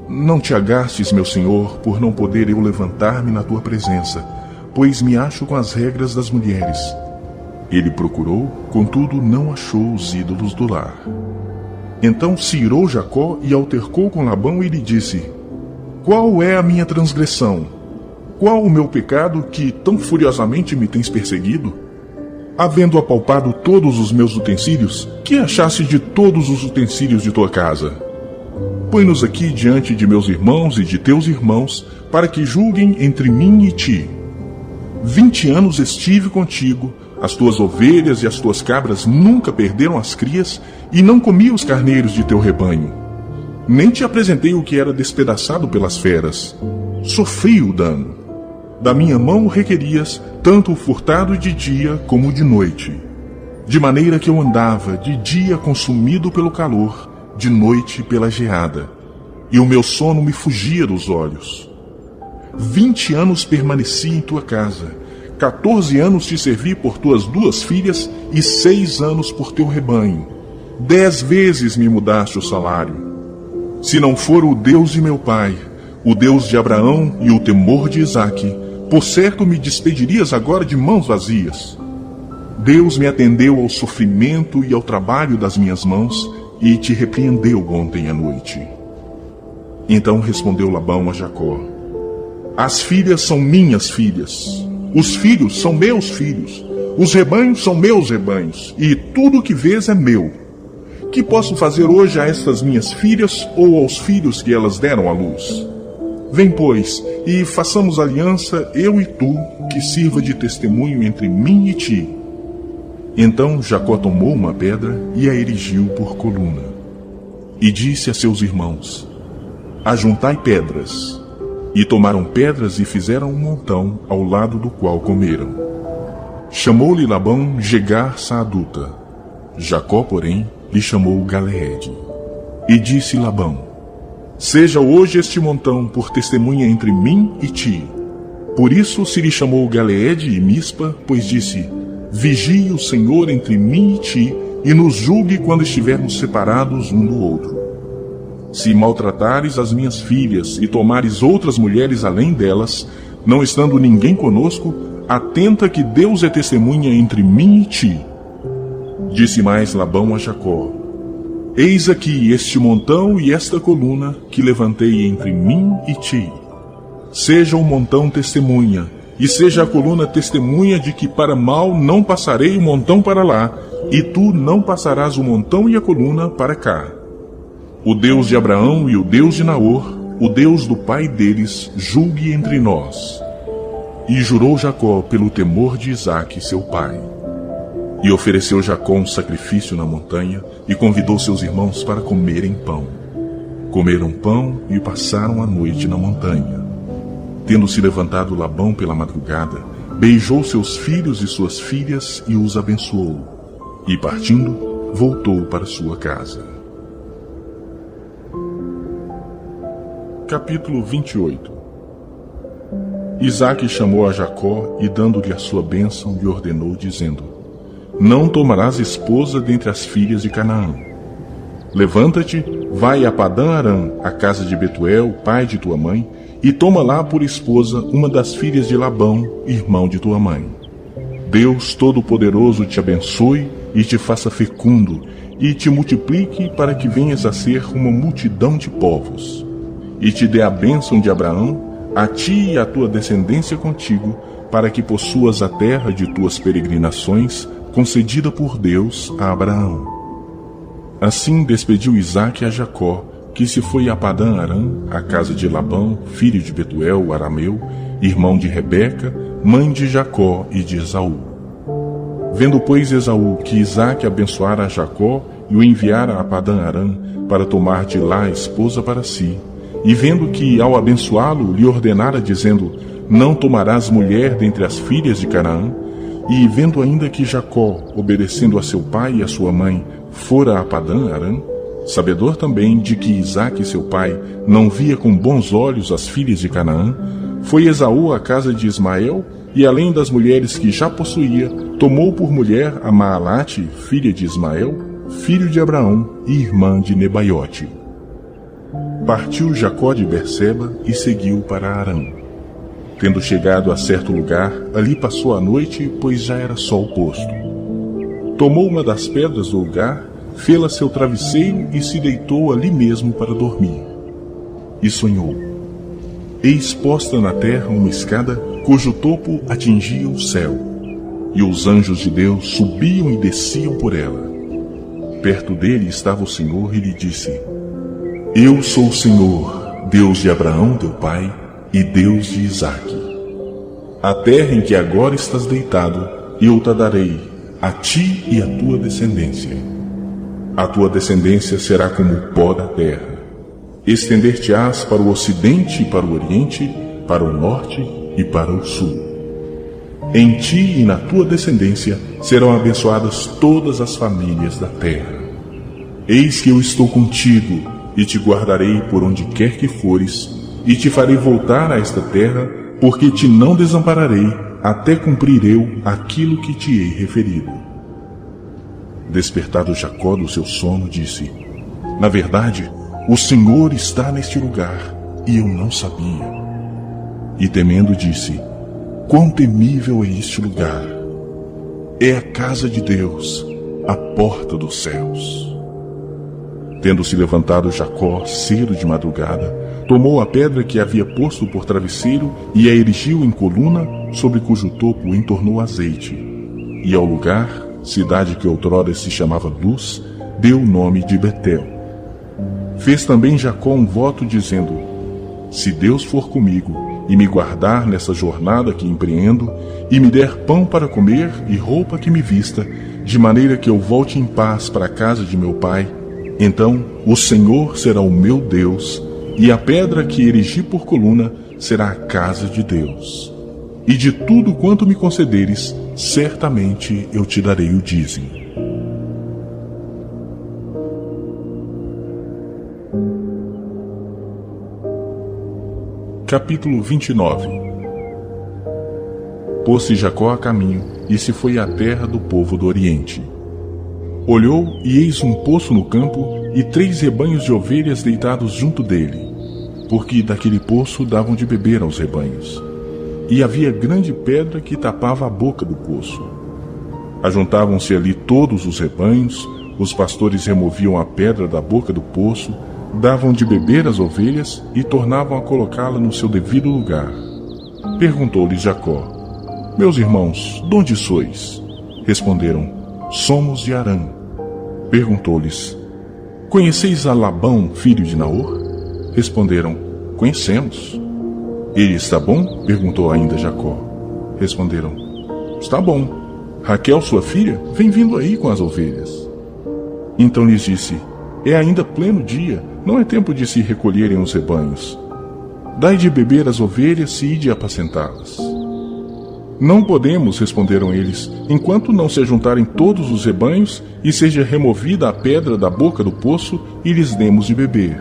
não te agastes, meu senhor, por não poder eu levantar-me na tua presença, pois me acho com as regras das mulheres. Ele procurou, contudo não achou os ídolos do lar. Então se irou Jacó e altercou com Labão e lhe disse: qual é a minha transgressão? Qual o meu pecado que tão furiosamente me tens perseguido? Havendo apalpado todos os meus utensílios, que achaste de todos os utensílios de tua casa? Põe-nos aqui diante de meus irmãos e de teus irmãos, para que julguem entre mim e ti. 20 anos estive contigo, as tuas ovelhas e as tuas cabras nunca perderam as crias, e não comi os carneiros de teu rebanho. Nem te apresentei o que era despedaçado pelas feras. Sofri o dano. Da minha mão requerias tanto o furtado de dia como de noite. De maneira que eu andava de dia consumido pelo calor, de noite pela geada, e o meu sono me fugia dos olhos. 20 anos permaneci em tua casa, 14 anos te servi por tuas 2 filhas e 6 anos por teu rebanho. 10 vezes me mudaste o salário. Se não for o Deus de meu pai, o Deus de Abraão e o temor de Isaque, por certo me despedirias agora de mãos vazias. Deus me atendeu ao sofrimento e ao trabalho das minhas mãos, e te repreendeu ontem à noite. Então respondeu Labão a Jacó: as filhas são minhas filhas, os filhos são meus filhos, os rebanhos são meus rebanhos, e tudo o que vês é meu. Que posso fazer hoje a estas minhas filhas ou aos filhos que elas deram à luz? Vem, pois, e façamos aliança, eu e tu, que sirva de testemunho entre mim e ti. Então Jacó tomou uma pedra e a erigiu por coluna. E disse a seus irmãos: ajuntai pedras. E tomaram pedras e fizeram um montão, ao lado do qual comeram. Chamou-lhe Labão Jegar Saaduta. Jacó, porém, lhe chamou Galeede. E disse Labão: seja hoje este montão por testemunha entre mim e ti. Por isso se lhe chamou Galeede e Mispa, pois disse: vigie o Senhor entre mim e ti, e nos julgue quando estivermos separados um do outro. Se maltratares as minhas filhas e tomares outras mulheres além delas, não estando ninguém conosco, atenta que Deus é testemunha entre mim e ti. Disse mais Labão a Jacó: eis aqui este montão e esta coluna que levantei entre mim e ti. Seja o montão testemunha, e seja a coluna testemunha de que para mal não passarei o montão para lá, e tu não passarás o montão e a coluna para cá. O Deus de Abraão e o Deus de Naor, o Deus do pai deles, julgue entre nós. E jurou Jacó pelo temor de Isaque, seu pai. E ofereceu Jacó um sacrifício na montanha, e convidou seus irmãos para comerem pão. Comeram pão e passaram a noite na montanha. Tendo-se levantado Labão pela madrugada, beijou seus filhos e suas filhas e os abençoou. E partindo, voltou para sua casa. Capítulo 28. Isaque chamou a Jacó e, dando-lhe a sua bênção, lhe ordenou, dizendo: não tomarás esposa dentre as filhas de Canaã. Levanta-te, vai a Padã-Arã, a casa de Betuel, pai de tua mãe, e toma lá por esposa uma das filhas de Labão, irmão de tua mãe. Deus Todo-Poderoso te abençoe e te faça fecundo, e te multiplique para que venhas a ser uma multidão de povos. E te dê a bênção de Abraão, a ti e a tua descendência contigo, para que possuas a terra de tuas peregrinações, concedida por Deus a Abraão. Assim despediu Isaque a Jacó, que se foi a Padã-Arã, a casa de Labão, filho de Betuel, o arameu, irmão de Rebeca, mãe de Jacó e de Esaú. Vendo, pois, Esaú que Isaque abençoara a Jacó e o enviara a Padã-Arã para tomar de lá esposa para si, e vendo que, ao abençoá-lo, lhe ordenara, dizendo: não tomarás mulher dentre as filhas de Canaã, e vendo ainda que Jacó, obedecendo a seu pai e a sua mãe, fora a Padã-Arã, sabedor também de que Isaque, seu pai, não via com bons olhos as filhas de Canaã, foi Esaú à casa de Ismael, e além das mulheres que já possuía, tomou por mulher a Maalate, filha de Ismael, filho de Abraão e irmã de Nebaiote. Partiu Jacó de Berseba e seguiu para Arã. Tendo chegado a certo lugar, ali passou a noite, pois já era sol posto. Tomou uma das pedras do lugar, fê-la seu travesseiro e se deitou ali mesmo para dormir. E sonhou. Eis posta na terra uma escada, cujo topo atingia o céu, e os anjos de Deus subiam e desciam por ela. Perto dele estava o Senhor e lhe disse: eu sou o Senhor, Deus de Abraão teu pai, e Deus de Isaque. A terra em que agora estás deitado, eu te darei, a ti e a tua descendência. A tua descendência será como o pó da terra. Estender-te-ás para o ocidente e para o oriente, para o norte e para o sul. Em ti e na tua descendência serão abençoadas todas as famílias da terra. Eis que eu estou contigo, e te guardarei por onde quer que fores, e te farei voltar a esta terra, porque te não desampararei, até cumprir eu aquilo que te hei referido. Despertado Jacó do seu sono, disse: na verdade, o Senhor está neste lugar, e eu não sabia. E temendo disse: quão temível é este lugar! É a casa de Deus, a porta dos céus. Tendo-se levantado Jacó cedo de madrugada, tomou a pedra que havia posto por travesseiro e a erigiu em coluna, sobre cujo topo entornou azeite. E ao lugar, cidade que outrora se chamava Luz, deu o nome de Betel. Fez também Jacó um voto dizendo: se Deus for comigo e me guardar nessa jornada que empreendo, e me der pão para comer e roupa que me vista, de maneira que eu volte em paz para a casa de meu pai, então o Senhor será o meu Deus, e a pedra que erigi por coluna será a casa de Deus. E de tudo quanto me concederes, certamente eu te darei o dízimo. Capítulo 29. Pôs-se Jacó a caminho, e se foi à terra do povo do Oriente. Olhou, e eis um poço no campo, e 3 rebanhos de ovelhas deitados junto dele, porque daquele poço davam de beber aos rebanhos. E havia grande pedra que tapava a boca do poço. Ajuntavam-se ali todos os rebanhos, os pastores removiam a pedra da boca do poço, davam de beber às ovelhas e tornavam a colocá-la no seu devido lugar. Perguntou-lhes Jacó: meus irmãos, de onde sois? Responderam: somos de Arã. Perguntou-lhes: conheceis a Labão, filho de Naor? Responderam: conhecemos. Ele está bom? Perguntou ainda Jacó. Responderam: está bom. Raquel, sua filha, vem vindo aí com as ovelhas. Então lhes disse: é ainda pleno dia, não é tempo de se recolherem os rebanhos. Dai de beber às ovelhas e ide apacentá-las. Não podemos, responderam eles, enquanto não se ajuntarem todos os rebanhos e seja removida a pedra da boca do poço e lhes demos de beber.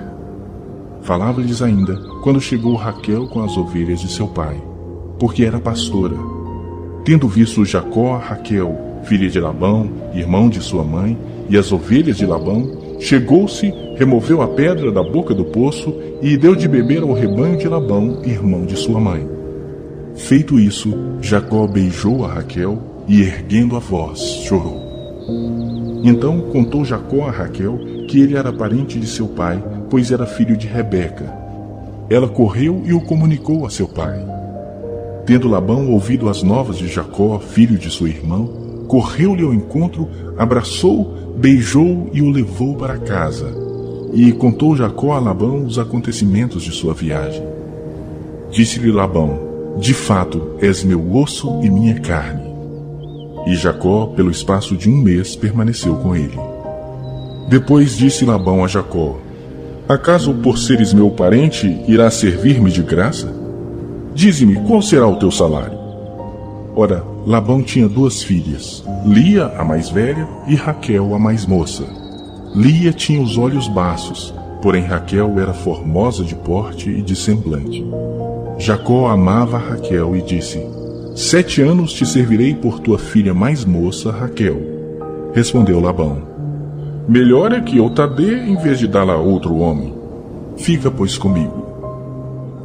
Falava-lhes ainda, quando chegou Raquel com as ovelhas de seu pai, porque era pastora. Tendo visto Jacó a Raquel, filha de Labão, irmão de sua mãe, e as ovelhas de Labão, Chegou-se, removeu a pedra da boca do poço e deu de beber ao rebanho de Labão, irmão de sua mãe. Feito isso, Jacó beijou a Raquel e, erguendo a voz, chorou. Então contou Jacó a Raquel que ele era parente de seu pai, pois era filho de Rebeca. Ela correu e o comunicou a seu pai. Tendo Labão ouvido as novas de Jacó, filho de sua irmã, correu-lhe ao encontro, abraçou, beijou e o levou para casa. E contou Jacó a Labão os acontecimentos de sua viagem. Disse-lhe Labão: de fato, és meu osso e minha carne. E Jacó, pelo espaço de 1 mês, permaneceu com ele. Depois disse Labão a Jacó: acaso por seres meu parente irás servir-me de graça? Dize-me, qual será o teu salário? Ora, Labão tinha 2 filhas, Lia, a mais velha, e Raquel, a mais moça. Lia tinha os olhos baços, porém Raquel era formosa de porte e de semblante. Jacó amava Raquel e disse: 7 anos te servirei por tua filha mais moça, Raquel. Respondeu Labão: melhor é que eu te dê em vez de dá-la a outro homem. Fica, pois, comigo.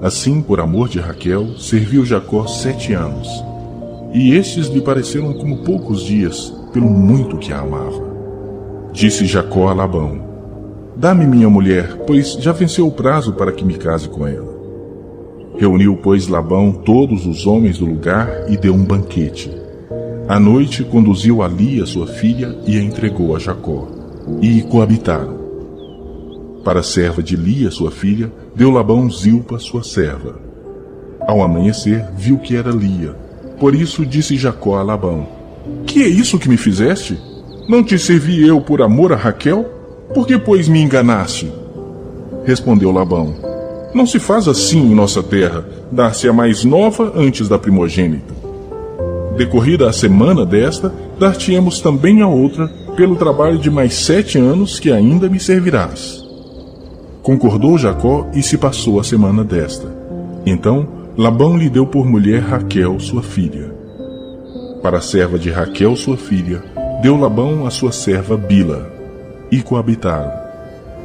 Assim, por amor de Raquel, serviu Jacó 7 anos. E estes lhe pareceram como poucos dias, pelo muito que a amava. Disse Jacó a Labão: dá-me minha mulher, pois já venceu o prazo para que me case com ela. Reuniu, pois, Labão todos os homens do lugar e deu um banquete. À noite conduziu a Lia, sua filha, e a entregou a Jacó. E coabitaram. Para a serva de Lia, sua filha, deu Labão Zilpa, sua serva. Ao amanhecer, viu que era Lia. Por isso disse Jacó a Labão: que é isso que me fizeste? Não te servi eu por amor a Raquel? Por que, pois, me enganaste? Respondeu Labão: não se faz assim em nossa terra, dar-se a mais nova antes da primogênita. Decorrida a semana desta, dar-te-emos também a outra, pelo trabalho de mais 7 anos que ainda me servirás. Concordou Jacó e se passou a semana desta. Então Labão lhe deu por mulher Raquel, sua filha. Para a serva de Raquel, sua filha, deu Labão a sua serva Bila, e coabitaram.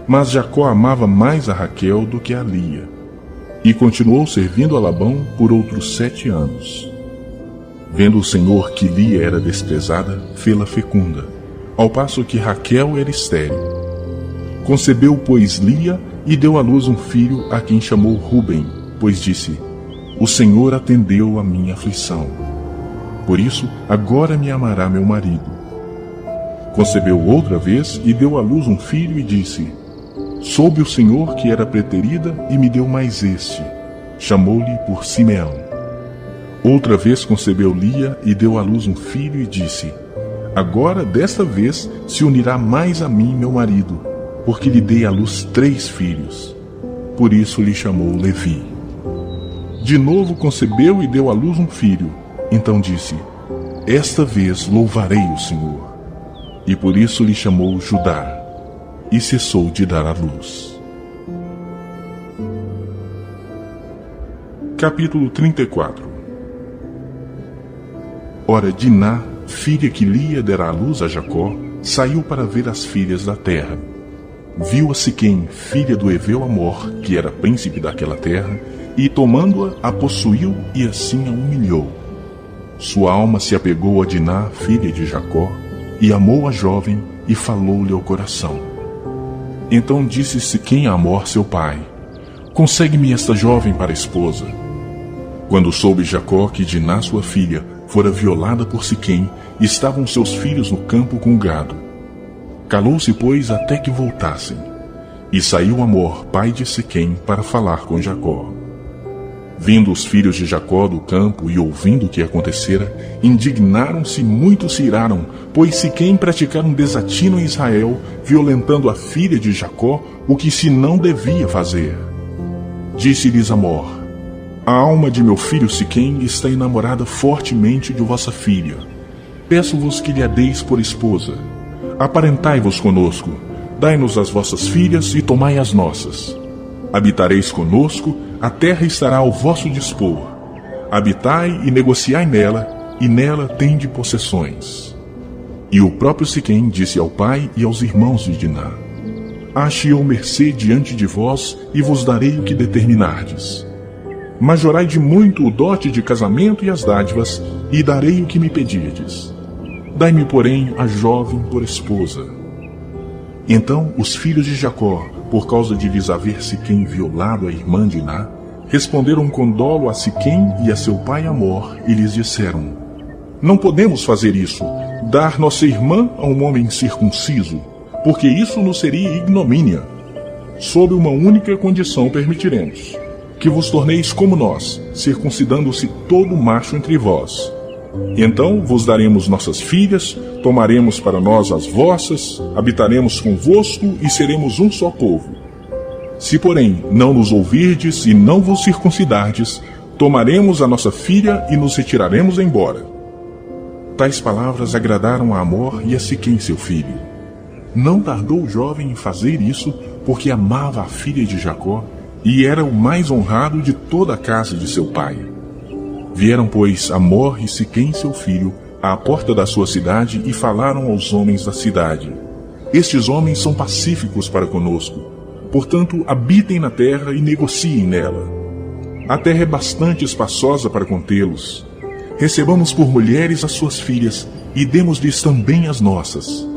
Mas Jacó amava mais a Raquel do que a Lia, e continuou servindo a Labão por outros 7 anos. Vendo o Senhor que Lia era desprezada, fê-la fecunda, ao passo que Raquel era estéril. Concebeu, pois, Lia, e deu à luz um filho, a quem chamou Ruben, pois disse: o Senhor atendeu a minha aflição. Por isso, agora me amará meu marido. Concebeu outra vez, e deu à luz um filho, e disse: soube o Senhor que era preterida, e me deu mais este. Chamou-lhe por Simeão. Outra vez concebeu Lia, e deu à luz um filho, e disse: agora, desta vez, se unirá mais a mim meu marido, porque lhe dei à luz 3 filhos. Por isso lhe chamou Levi. De novo concebeu e deu à luz um filho. Então disse: esta vez louvarei o Senhor. E por isso lhe chamou Judá. E cessou de dar à luz. Capítulo 34. Ora, Diná, filha que Lia dera à luz a Jacó, saiu para ver as filhas da terra. Viu a Siquém, filha do Heveu Amor, que era príncipe daquela terra, e tomando-a, a possuiu e assim a humilhou. Sua alma se apegou a Diná, filha de Jacó, e amou a jovem, e falou-lhe ao coração. Então disse Siquém a Amor, seu pai: consegue-me esta jovem para esposa. Quando soube Jacó que Diná, sua filha, fora violada por Siquém, e estavam seus filhos no campo com o gado. Calou-se, pois, até que voltassem. E saiu Amor, pai de Siquém, para falar com Jacó. Vindo os filhos de Jacó do campo e ouvindo o que acontecera, indignaram-se e muito se iraram, pois Siquém praticara um desatino em Israel, violentando a filha de Jacó, o que se não devia fazer. Disse-lhes Amor: a alma de meu filho Siquém está enamorada fortemente de vossa filha. Peço-vos que lhe a deis por esposa. Aparentai-vos conosco, dai-nos as vossas filhas e tomai as nossas. Habitareis conosco, a terra estará ao vosso dispor. Habitai e negociai nela, e nela tende possessões. E o próprio Siquém disse ao pai e aos irmãos de Diná: ache eu mercê diante de vós, e vos darei o que determinardes. Majorai de muito o dote de casamento e as dádivas, e darei o que me pedirdes. Dai-me, porém, a jovem por esposa. Então os filhos de Jacó, por causa de lhes haver Siquém violado a irmã Diná, responderam com dolo a Siquém e a seu pai Amor, e lhes disseram: Não podemos fazer isso, dar nossa irmã a um homem circunciso, porque isso nos seria ignomínia. Sob uma única condição permitiremos: que vos torneis como nós, circuncidando-se todo macho entre vós. Então vos daremos nossas filhas, tomaremos para nós as vossas, habitaremos convosco e seremos um só povo. Se, porém, não nos ouvirdes e não vos circuncidardes, tomaremos a nossa filha e nos retiraremos embora. Tais palavras agradaram a Amor e a Siquém seu filho. Não tardou o jovem em fazer isso, porque amava a filha de Jacó, e era o mais honrado de toda a casa de seu pai. Vieram, pois, Amor e Siquém seu filho à porta da sua cidade e falaram aos homens da cidade: Estes homens são pacíficos para conosco, portanto habitem na terra e negociem nela. A terra é bastante espaçosa para contê-los. Recebamos por mulheres as suas filhas e demos-lhes também as nossas.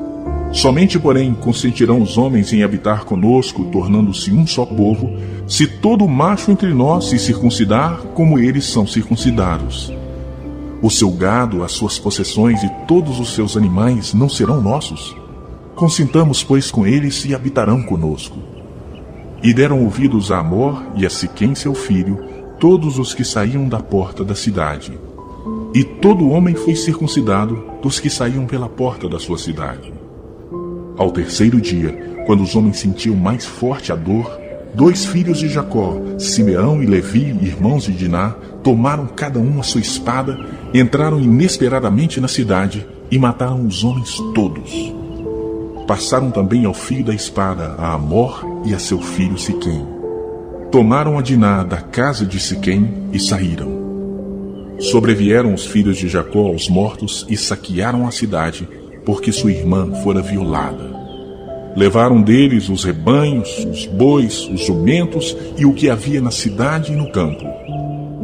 Somente, porém, consentirão os homens em habitar conosco, tornando-se um só povo, se todo macho entre nós se circuncidar como eles são circuncidados. O seu gado, as suas possessões e todos os seus animais não serão nossos? Consintamos, pois, com eles e habitarão conosco. E deram ouvidos a Amor e a Siquém seu filho, todos os que saíam da porta da cidade. E todo homem foi circuncidado dos que saíam pela porta da sua cidade. Ao terceiro dia, quando os homens sentiam mais forte a dor, 2 filhos de Jacó, Simeão e Levi, irmãos de Diná, tomaram cada um a sua espada, entraram inesperadamente na cidade e mataram os homens todos. Passaram também ao fio da espada a Amor e a seu filho Siquém. Tomaram a Diná da casa de Siquém e saíram. Sobrevieram os filhos de Jacó aos mortos e saquearam a cidade, porque sua irmã fora violada. Levaram deles os rebanhos, os bois, os jumentos e o que havia na cidade e no campo.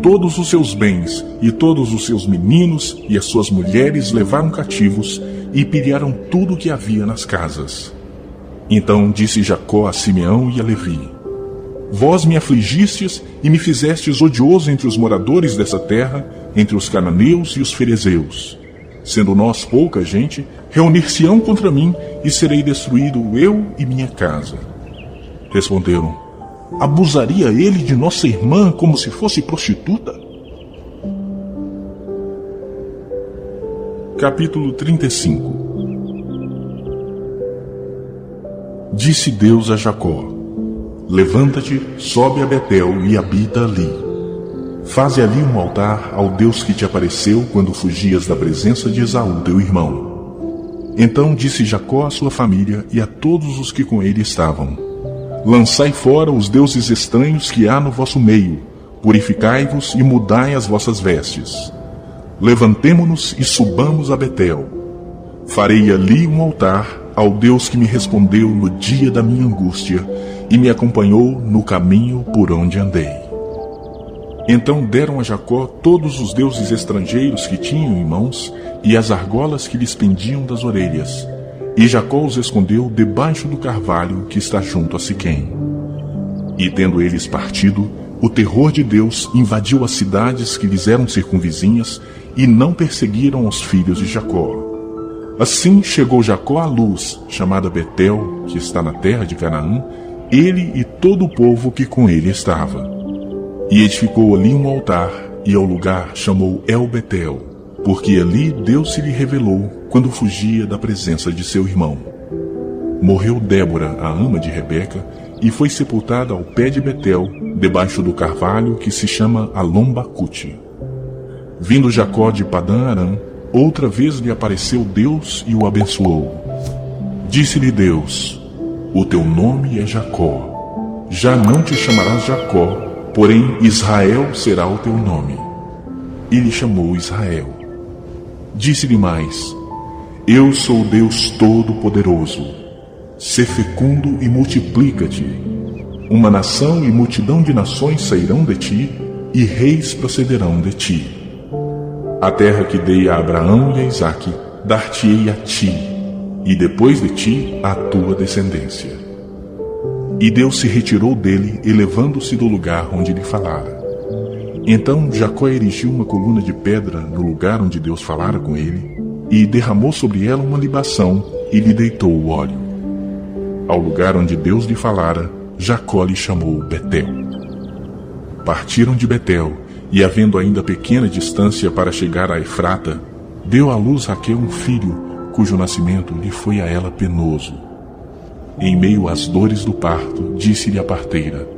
Todos os seus bens e todos os seus meninos e as suas mulheres levaram cativos e pilharam tudo o que havia nas casas. Então disse Jacó a Simeão e a Levi: Vós me afligistes e me fizestes odioso entre os moradores dessa terra, entre os cananeus e os ferezeus. Sendo nós pouca gente, reunir-se-ão contra mim, e serei destruído eu e minha casa. Responderam: Abusaria ele de nossa irmã como se fosse prostituta? Capítulo 35. Disse Deus a Jacó: Levanta-te, sobe a Betel e habita ali. Faze ali um altar ao Deus que te apareceu quando fugias da presença de Esaú, teu irmão. Então disse Jacó à sua família e a todos os que com ele estavam: Lançai fora os deuses estranhos que há no vosso meio, purificai-vos e mudai as vossas vestes. Levantemo-nos e subamos a Betel. Farei ali um altar ao Deus que me respondeu no dia da minha angústia e me acompanhou no caminho por onde andei. Então deram a Jacó todos os deuses estrangeiros que tinham em mãos e as argolas que lhes pendiam das orelhas. E Jacó os escondeu debaixo do carvalho que está junto a Siquém. E tendo eles partido, o terror de Deus invadiu as cidades que lhes eram circunvizinhas e não perseguiram os filhos de Jacó. Assim chegou Jacó à Luz, chamada Betel, que está na terra de Canaã, ele e todo o povo que com ele estava. E edificou ali um altar, e ao lugar chamou El-Betel, porque ali Deus se lhe revelou quando fugia da presença de seu irmão. Morreu Débora, a ama de Rebeca, e foi sepultada ao pé de Betel, debaixo do carvalho que se chama Alom-Bacute. Vindo Jacó de Padã-Arã, outra vez lhe apareceu Deus e o abençoou. Disse-lhe Deus: O teu nome é Jacó. Já não te chamarás Jacó, porém Israel será o teu nome. E lhe chamou Israel. Disse-lhe mais: Eu sou o Deus Todo-Poderoso. Sê fecundo e multiplica-te. Uma nação e multidão de nações sairão de ti, e reis procederão de ti. A terra que dei a Abraão e a Isaque, dar-te-ei a ti, e depois de ti a tua descendência. E Deus se retirou dele, elevando-se do lugar onde lhe falara. Então Jacó erigiu uma coluna de pedra no lugar onde Deus falara com ele, e derramou sobre ela uma libação, e lhe deitou o óleo. Ao lugar onde Deus lhe falara, Jacó lhe chamou Betel. Partiram de Betel, e havendo ainda pequena distância para chegar a Efrata, deu à luz Raquel um filho, cujo nascimento lhe foi a ela penoso. Em meio às dores do parto, disse-lhe a parteira: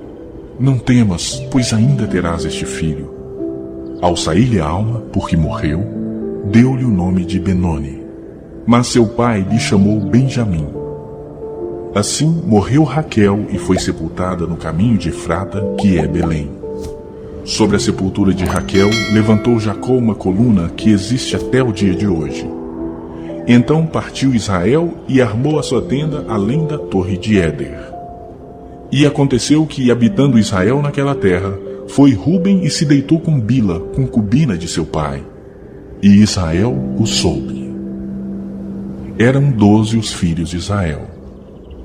Não temas, pois ainda terás este filho. Ao sair-lhe a alma, porque morreu, deu-lhe o nome de Benoni. Mas seu pai lhe chamou Benjamim. Assim morreu Raquel e foi sepultada no caminho de Efrata, que é Belém. Sobre a sepultura de Raquel, levantou Jacó uma coluna que existe até o dia de hoje. Então partiu Israel e armou a sua tenda além da torre de Éder. E aconteceu que, habitando Israel naquela terra, foi Ruben e se deitou com Bila, concubina de seu pai. E Israel o soube. Eram 12 os filhos de Israel: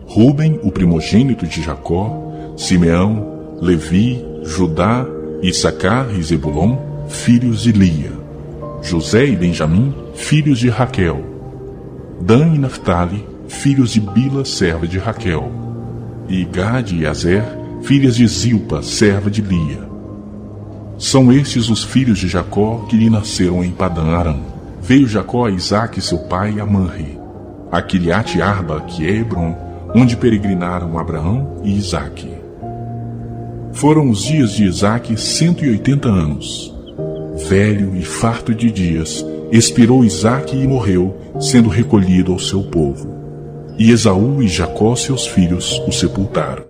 Ruben, o primogênito de Jacó, Simeão, Levi, Judá, Issacar e Zebulon, filhos de Lia; José e Benjamim, filhos de Raquel; Dan e Naftali, filhos de Bila, serva de Raquel; e Gade e Azer, filhas de Zilpa, serva de Lia. São estes os filhos de Jacó que lhe nasceram em Padã Aram. Veio Jacó a Isaque seu pai a Manre, a Quiriate Arba, que é Hebron, onde peregrinaram Abraão e Isaque. Foram os dias de Isaque 180 anos. Velho e farto de dias, expirou Isaque e morreu, sendo recolhido ao seu povo. E Esaú e Jacó, seus filhos, o sepultaram.